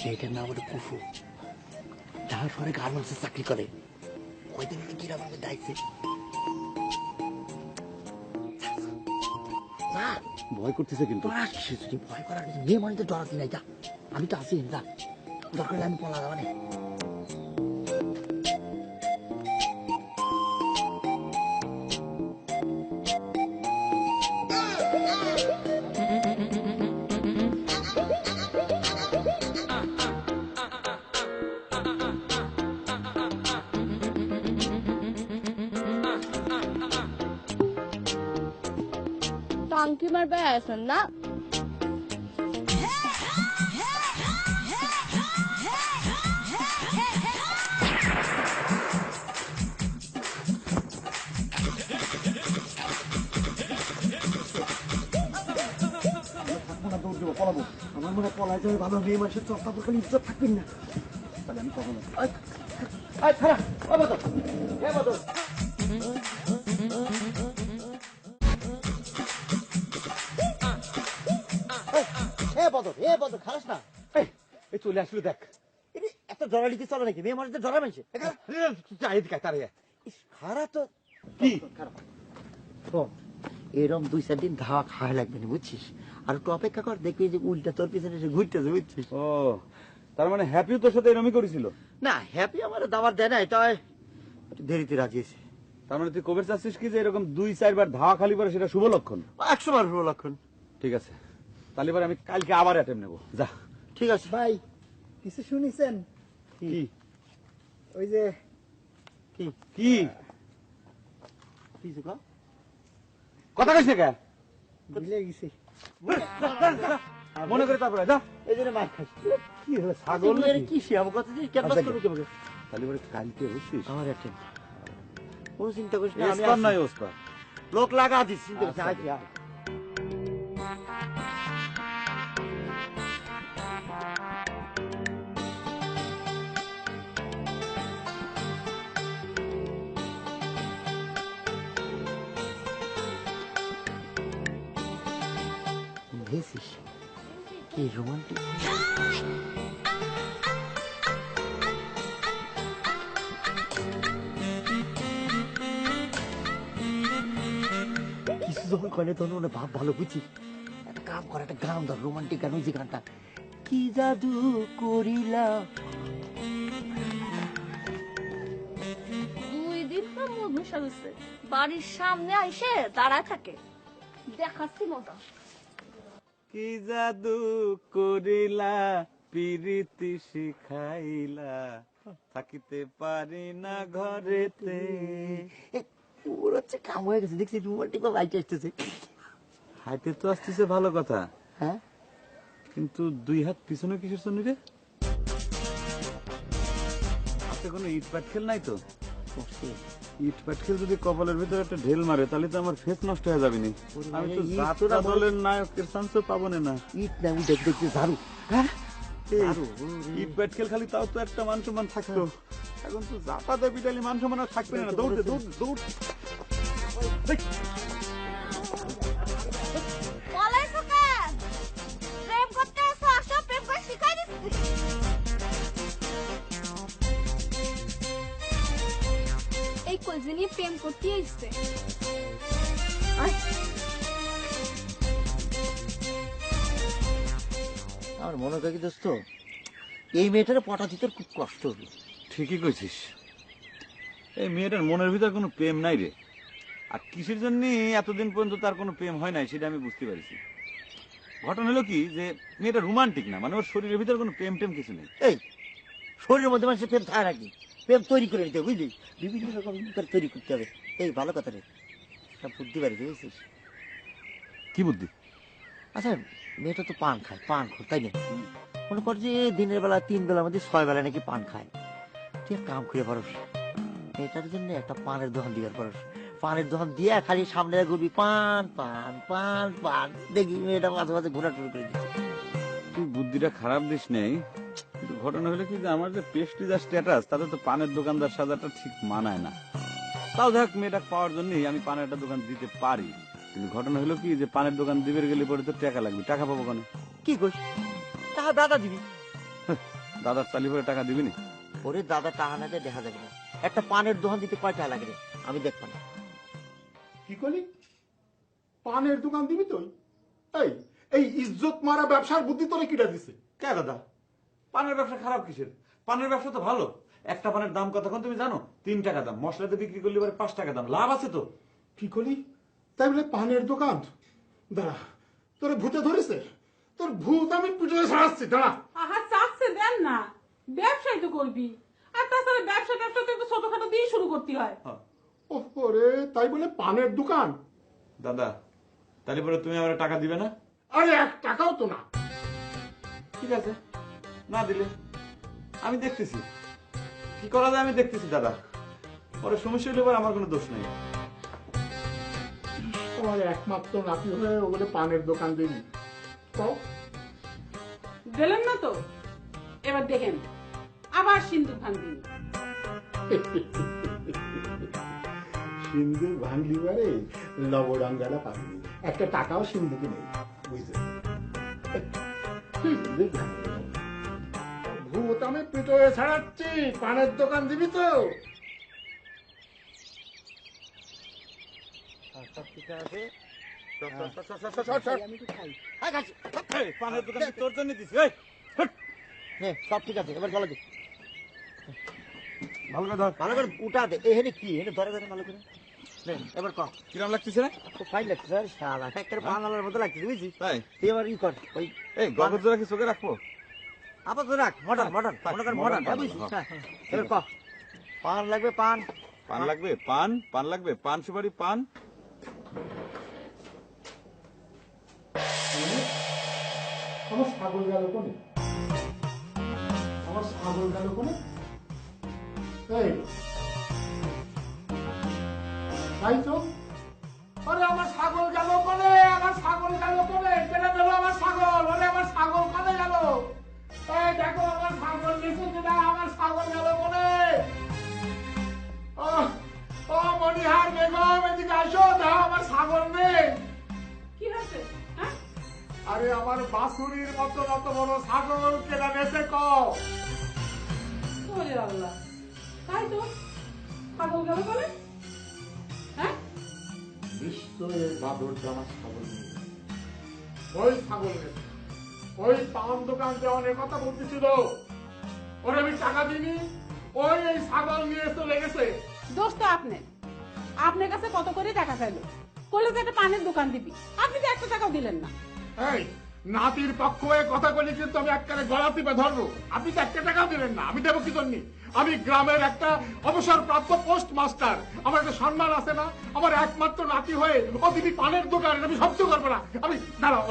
মেয়েটার নাম হলো কুফু, ঢাকার শহরে গার্মেন্টসে চাকরি করে। ওই দিন গ্রামে দায়িত্বে ভয় করতেছে কিন্তু। ভয় করার কিছু মেয়ে মানে তো ডরাতি নাই। যা, আমি তো আছি, যা, দরকার হলে আমি পলা যাবো না। টাঙ্কি মারবে আছেন না? পলাবো, আমার মনে পলায় যাবে ভালো। মেয়ে মানুষের চর্চা তো খালি ইজ্জত থাকবেন না। তাহলে আমি কখনো খারাস না। এই চলে আসলে দেখ, একটা জড়ালিতে চলে নাকি? মেয়ে মানুষদের জড়া মানছে খারাপ তো। কি খারাপ এরম 2-4 দিন ধাওয়া খাওয়া লাগবে না, বুঝছিস? আর একটু অপেক্ষা কর, দেখবি যে উল্টা তোর পিছনে এসে ঘুরতেছে, বুঝছিস? ও, তার মানে হ্যাপিও তোর সাথে এরমই করেছিল? না, হ্যাপি আমার দাবার দেয় নাই, তাই একটু দেরিতে রাজি হয়েছে। তার মানে তুই কবে চাচ্ছিস কি যে এরকম 2-4 বার ধাওয়া খালি পরে সেটা শুভ লক্ষণ? 100 বার হলো লক্ষণ। ঠিক আছে, তাহলে এবার আমি কালকে আবার অ্যাটেম্প নেবো। যা। ঠিক আছে ভাই, কিছু শুনেছেন? কি ওই যে কি কি কিছু কথা কইছে কে? ভুলে গেছি। মনে করে তারপরে যা। এই জন্য মার খাস। কি হলো, ছাগল নাকি? কি সে আমার কথা কেন করবি কেমন? তাহলে এবারে কালকে বুঝছিস আমার একটা কোনো চিন্তা করিস না, আমি ওস্তাদ নাই ওস্তাদ। লোক লাগা দিস, চিন্তা করিস না। আচ্ছা। আয়, আয়। দেখছিস কি রোমান্টিক। কিছু যখন কয়নে তখন ওরা ভাব ভালো, বুঝছিস? একটা কাম করে, একটা গান ধর, রোমান্টিক গান, ওই যে গানটা কি জাদু করিলা। 2 দিন পর মুখ বসা গেছে, বাড়ির সামনে আইসে দাঁড়ায় থাকে। দেখাচ্ছি মজা। কি জাদু করিলা পিরিতি শিখাইলা, থাকিতে পারি না ঘরেতে। ওর হচ্ছে কাম হয়ে গেছে, দেখছি রোমান্টিক ভাবে আইতে আসতেছে। হাইতে তো আসতেছে ভালো কথা, হ্যাঁ, কিন্তু 2 হাত পিছনে কিসের জন্য রে? হাতে কোনো ইট পাটকেল নাই তো? ইট পাটকেল যদি কপালের ভিতরে একটা ঢেল মারে তাহলে তো আমার ফেস নষ্ট হয়ে যাবে নি। আমি তো যাত্রা দলের নায়কের চান্সও পাবো না। ইট না, উঠে দেখতে ঝাড়ু। হ্যাঁ, ইট পাটকেল খালি তাও তো একটা মান সম্মান থাকতো। এখন তো জাপা দাবি ডালি মান সম্মান আর থাকবে না। দৌড় দৌড় দৌড়। পলাইছো কেন? প্রেম করতে এসো, আসো, প্রেম করে শিখাই দিচ্ছি। এই কলজি নিয়ে প্রেম করতে এসছে। আমার মনে হয় কি দোস্ত, এই মেয়েটারে পটাতে তোর খুব কষ্ট হবে। ঠিকই কইছিস, এই মেয়েটার মনের ভিতর কোনো প্রেম নাই রে। আর কিসের জন্য এতদিন পর্যন্ত তার কোনো প্রেম হয় নাই সেটা আমি বুঝতে পারছি। ঘটনা হলো কি যে মেয়েটা রোমান্টিক না, মানে ওর শরীরের ভিতর কোনো প্রেম টেম কিছু নেই। এই শরীরের মধ্যে মানুষের প্রেম থাকে নাকি? প্রেম তৈরি করে নিতে হবে, বুঝলি? বিভিন্ন রকম করে তৈরি করতে হবে। এই ভালো কথা রে, সব বুদ্ধি বাড়িতে, বুঝছিস? কি বুদ্ধি? আচ্ছা, মেয়েটা তো পান খায়, পান খোর, তাই না? মনে কর যে দিনের বেলা 3 বেলার মধ্যে 6 বেলা নাকি পান খায়। তুই এক কাম করে পারস, মেয়েটার জন্য একটা পানের দোকান দিবার পারস। পানের দোকান দিয়ে খালি সামনে ঘুরবি, পান পান পান পান, দেখবি মেয়েটা মাঝে মাঝে ঘোরা শুরু করে দিচ্ছে। তুই বুদ্ধিটা খারাপ দিস নেই, কিন্তু ঘটনা হলো কি যে আমার যে পেস্ট্রি আর স্ট্যাটাস তাতে তো পানের দোকানদার সাজাটা ঠিক মানায় না। তাও দেখ মেয়েটা পাওয়ার জন্যই আমি পানের একটা দোকান দিতে পারি, কিন্তু ঘটনা হলো কি যে পানের দোকান দিবে গেলে পরে তো টাকা লাগবে, টাকা পাবো কেন? কি করিস? টাকা দাদা দিবি। দাদার চালি করে টাকা দিবি নি? ওরে দাদা টাকা না দিয়ে দেখা যাবে না। একটা পানের দোকান দিতে কয় টাকা লাগে রে? আমি দেখবো না। কি করলি? পানের দোকান দিবি তুই? এই এই ইজ্জত মারা ব্যবসার বুদ্ধি তোরে কিটা দিছে? কে দাদা, পানের ব্যবসা খারাপ কিসের? পানের ব্যবসা তো ভালো। একটা পানের দাম কতক্ষণ তুমি জানো? 3 টাকা দাম। মশলাতে বিক্রি করলে পরে 5 টাকা দাম, লাভ আছে তো। কি করলি? তাই বলে পানের দোকান? দাঁড়া, তোরে ভূতে ধরেছে? তোর ভূত আমি পিঠে ছাড়াচ্ছি, দাঁড়া। আহা চাচ্ছে দেন না, ব্যবসাই তো করবি। আর তাছাড়া ব্যবসা তো একটু ছোটখাটো দিয়ে শুরু করতে হয়। ওরে তাই বলে পানের দোকান? দাদা, তাহলে পরে তুমি আমার টাকা দিবে না? আরে 1 টাকাও তো না। ঠিক আছে, না দিলে আমি দেখতেছি কি করা যায়, আমি দেখতেছি দাদা। পরে সমস্যা হলে পরে আমার কোনো দোষ নেই। তোমার একমাত্র নাতি হয়ে ও বলে পানের দোকান দিবি? কও। দিলেন না তো, এবার দেখেন আবার সিন্ধু ভাঙবি। সিন্ধু ভাঙলি বারে লবডাঙ্গালা পাবি, একটা টাকাও সিন্ধুকে নেই, বুঝতে? ভূত আমি পিঠে ছাড়াচ্ছি, পানের দোকান দিবি তো? সব ঠিক আছে। আমি তো খাই। আয় খাচ্ছি। এই, পানের দোকান কি তোর জন্য দিছি? এই, নে, সব ঠিক আছে, এবার গলা দে। ভালো করে ধর। ভালো করে উঠা দে। এখানে কি? এখানে ধরে ধরে ভালো করে। নে, এবার কর। কিরম লাগতেছে রে? খুব ফাইন লাগছে আর শালা। একটা পান আলার মতো লাগছে, বুঝছিস? তাই? তুই এবার ই কর। ওই এই গগর জোড়া কি চোখে রাখবো? আপাতত রাখ। Modern, modern. মনে কর মডার্ন, modern, বুঝছিস? হ্যাঁ। হ্যাঁ। এবার কর। পান লাগবে, পান। পান লাগবে? পান? পান লাগবে? পান সুপারি পান? আমার ছাগল গেল কোনে? আমার ছাগল গেল কোনে? এই তাই তো। আরে আমার ছাগল গেল কোনে? আমার ছাগল গেল কোনে? কেন গেল আমার ছাগল? আরে আমার ছাগল কোনে গেল? এই দেখো আমার ছাগল গেছে কিনা? আমার ছাগল গেল কোনে? ও মনিহার বেগম, এদিকে আসো, দেখো আমার ছাগল নেই। কি হয়েছে? হ্যাঁ, আরে আমার বাসুরির মতো অত বড় ছাগল কেনা নেছে কও? ওরে আল্লাহ, তাই তো ছাগল গেল বলে। হ্যাঁ, নিশ্চয়ই বাদর জানা ছাগল নেই। ওই ছাগল নেই, ওই পান দোকান দেওয়ানের কথা বলতেছিল, ওরে আমি টাকা দিইনি, ওই এই ছাগল নিয়ে চলে গেছে। দোষ তো আপনার কাছে কত করে টাকা চাইলো, করলে তো একটা পানের দোকান দিবি, আপনি তো 1 টাকাও দিলেন না। এই নাতির পক্ষ হয়ে কথা বলি কিন্তু আমি একবারে গলা টিপে ধরবো। আপনি তো 1 টাকাও দিলেন না, আমি দেবো কি জন্য? আমি গ্রামের একটা অবসরপ্রাপ্ত পোস্ট মাস্টার, আমার একটা সম্মান আছে না? আমার একমাত্র নাতি হয়ে ও দিদি পানের দোকান, আমি সহ্য করবো না। আমি দাঁড়াও,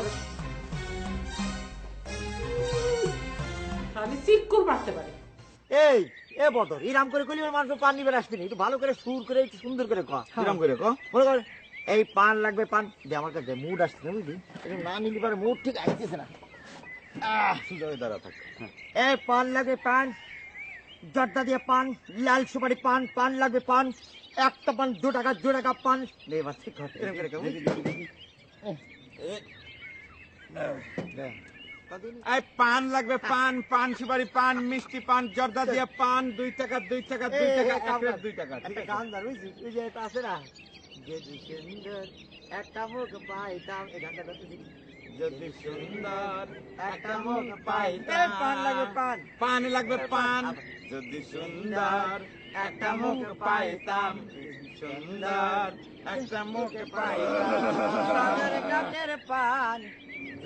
তাহলে চিক্কুর পারতে পারে। এই, এ বদর, ইরাম করে কইলি মানুষ পান নিবে আসবি না। একটু ভালো করে সুর করে, একটু সুন্দর করে কর। কিরম করে কো? মনে কর, এই পান লাগবে, পান দে আমার কাছে। মুড আসছে না, বুঝলি? এরকম না নিলি পারে মুড ঠিক আসতেছে না। সোজা হয়ে দাঁড়া থাক। হ্যাঁ। এই পান লাগবে, পান। জর্দা দিয়ে পান, লাল সুপারি পান, পান লাগবে, পান। একটা পান 2 টাকা, 2 টাকা পান। নে এবার ঠিক কথা। এরম করে কেমন? এই পান লাগবে, পান, পান সুপারি পান, মিষ্টি পান, জর্দা দিয়ে পান, 2 টাকা, 2 টাকা, 2 টাকা, এক রেট 2 টাকা। ঠিক একটা আছে? গান জানো, বুঝছিস? ওই যে এটা আছে না, যদি সুন্দর একটা মুখ পাইতাম, এই গানটা গাইতে দিবি। যদি সুন্দর একটা মুখ পাইতাম, পান লাগবে, পান। পান লাগবে পান, যদি সুন্দর একটা মুখ পাইতাম, সুন্দর একটা মুখ পাইতাম। পানের গাছের পান।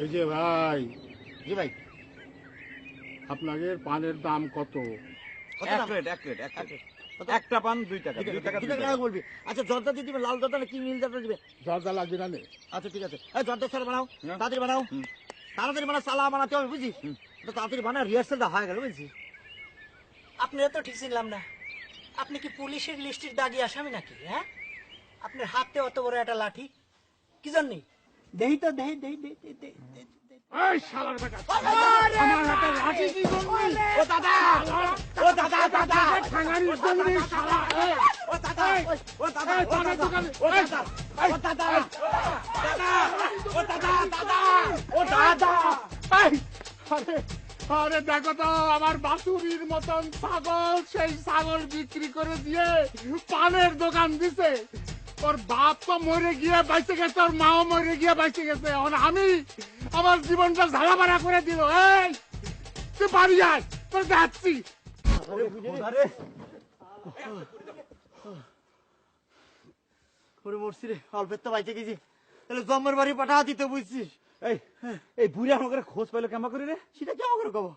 এই যে ভাই, জি ভাই, আপনাদের পানের দাম কত? কত এক দাম? রেট, এক রেট, এক রেট। একটা পান 2 টাকা, 2 টাকা, 2 টাকা। বলবি। আচ্ছা জর্দা দিয়ে দিবে, লাল জর্দা না কি নীল জর্দা দিবে? জর্দা লাগবে না নে? আচ্ছা ঠিক আছে। এই জর্দা স্যার বানাও, হ্যাঁ। তাড়াতাড়ি বানাও। তাড়াতাড়ি বানাও, সালা বানাতে হবে, বুঝিস? তো তাড়াতাড়ি বানা, রিহার্সালটা হয়ে গেল, বুঝছিস? আপনারা তো ঠিক ছিলাম না। আপনি কি পুলিশের লিস্টের দাগি আসামি নাকি? হ্যাঁ, আপনার হাতে অত বড় একটা লাঠি কি জন্যে? দেহি তো, দেহি দেহি দেহি দেহি, দেহি, দেহি, দেহি। এই শালার বেটা, আমার হাতে লাঠি কি করবি? ও দাদা, ও দাদা, দাদা, ঠাঙানির জন্য শালা। এই, ও দাদা, ও দাদা, এই, পানের দোকানে, ও দাদা, ও দাদা, দাদা, ও দাদা, দাদা, ও দাদা। এই, আরে আরে দেখো তো আমার বাসুরির মতন ছাগল, সেই ছাগল বিক্রি করে দিয়ে পানের দোকান দিছে। ওর বাপ তো মরে গিয়ে বাইচে গেছে, ওর মাও মরে গিয়ে বাইচে গেছে, এখন আমি আমার জীবনটা ঝালাপালা করে দিল। এই তুই বাড়ি আয়, তোর যাচ্ছি। ওরে মরছি রে, অল্পের তো বাইচে গেছি, তাহলে জম্মের বাড়ি পাঠা দিতে বুঝছিস। এই এই বুড়ি আমাকে খোঁজ পাইলো কেমন করি রে? সেটা কেমন করে কব?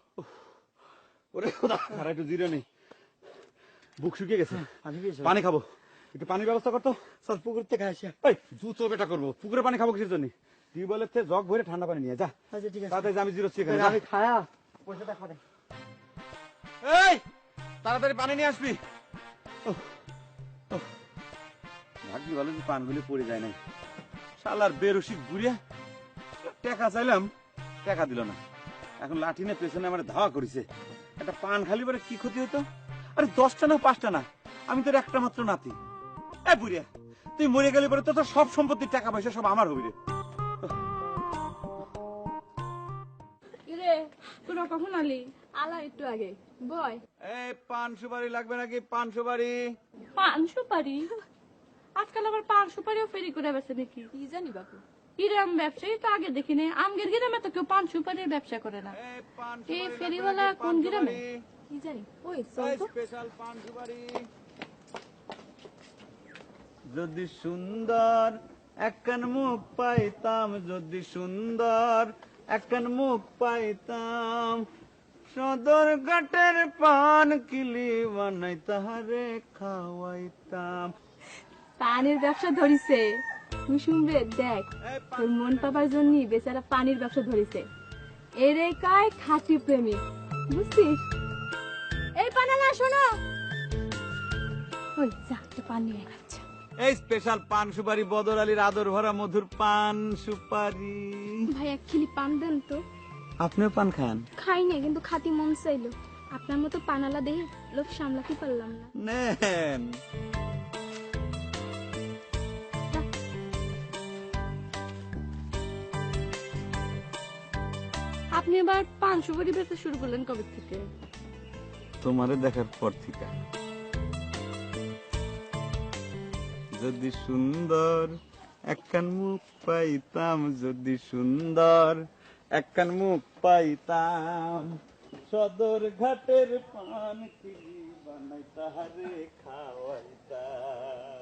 ওরে খোদা, আর একটু জিরো নেই, বুক শুকিয়ে গেছে, পানি পেয়েছো? পানি খাবো, একটু পানির ব্যবস্থা করতো। চল পুকুর থেকে আসিয়া। এই জুতো বেটা করবো, পুকুরে পানি খাবো কিসের জন্য? টিউবওয়েলের থেকে জগ ভরে ঠান্ডা পানি নিয়ে যা। আচ্ছা ঠিক আছে, তাড়াতাড়ি আমি জিরো চিকেন। আমি খায়া পয়সাটা খাবে। এই তাড়াতাড়ি পানি নিয়ে আসবি। ভাগ্যি ভালো যে পানগুলি পড়ে যায় নাই। শালার বেরসিক বুড়িয়া, টাকা চাইলাম টাকা দিল না, এখন লাঠি নিয়ে পেছনে আমার ধাওয়া করেছে। একটা পান খালি পরে কি ক্ষতি হতো? আরে 10টা না 5টা না, আমি তোর একটা মাত্র নাতি। এ বুড়িয়া, তুই মরে গেলে পরে তো তোর সব সম্পত্তির টাকা পয়সা সব আমার হবি রে। রে তোরা কখন আলি? আলা একটু আগে বয়। এই পান সুপারি লাগবে নাকি? পান সুপারি। পান সুপারি? আজকাল আবার পান সুপারিও ফেরি করে বেছে নাকি? কি জানি বাপু, কিরাম ব্যবসায়ী তো আগে দেখিনি। আমগের গ্রামে তো কেউ পান সুপারির ব্যবসা করে না। এই পান এই সুপারি ফেরিওয়ালা লাগবে নাকি? কোন পান গ্রামে? সুপারি। কি জানি। ওই চল এই তো। স্পেশাল পান সুপারি। যদি সুন্দর একখান মুখ পাইতাম, যদি সুন্দর একখান মুখ পাইতাম, সদর ঘাটের পান কিলি বানাই তাহারে খাওয়াইতাম। পানির ব্যবসা ধরিছে, তুই শুনবে দেখ, তোর মন পাবার জন্য বেচারা পানির ব্যবসা ধরিছে। এরে কায় খাঁটি প্রেমিক, বুঝছিস? এই পানালা শোনো, ওই যা একটু পান নিয়ে আয়, আচ্ছা। এই স্পেশাল পান সুপারি, বদর আলীর আদর ভরা মধুর পান সুপারি। ভাই এক খিলি পান দেন তো। আপনিও পান খান? খাই না, কিন্তু খাতি মন চাইলো। আপনার মতো পানালা দেখে লোভ সামলাতে পারলাম না। নেন। আপনি এবার পান সুপারি বেচা শুরু করলেন কবে থেকে? তোমারে দেখার পর থেকে। যদি সুন্দর একখান মুখ পাইতাম, যদি সুন্দর একখান মুখ পাইতাম, সদর ঘাটের পান কিলি বানাই তাহারে খাওয়াইতাম।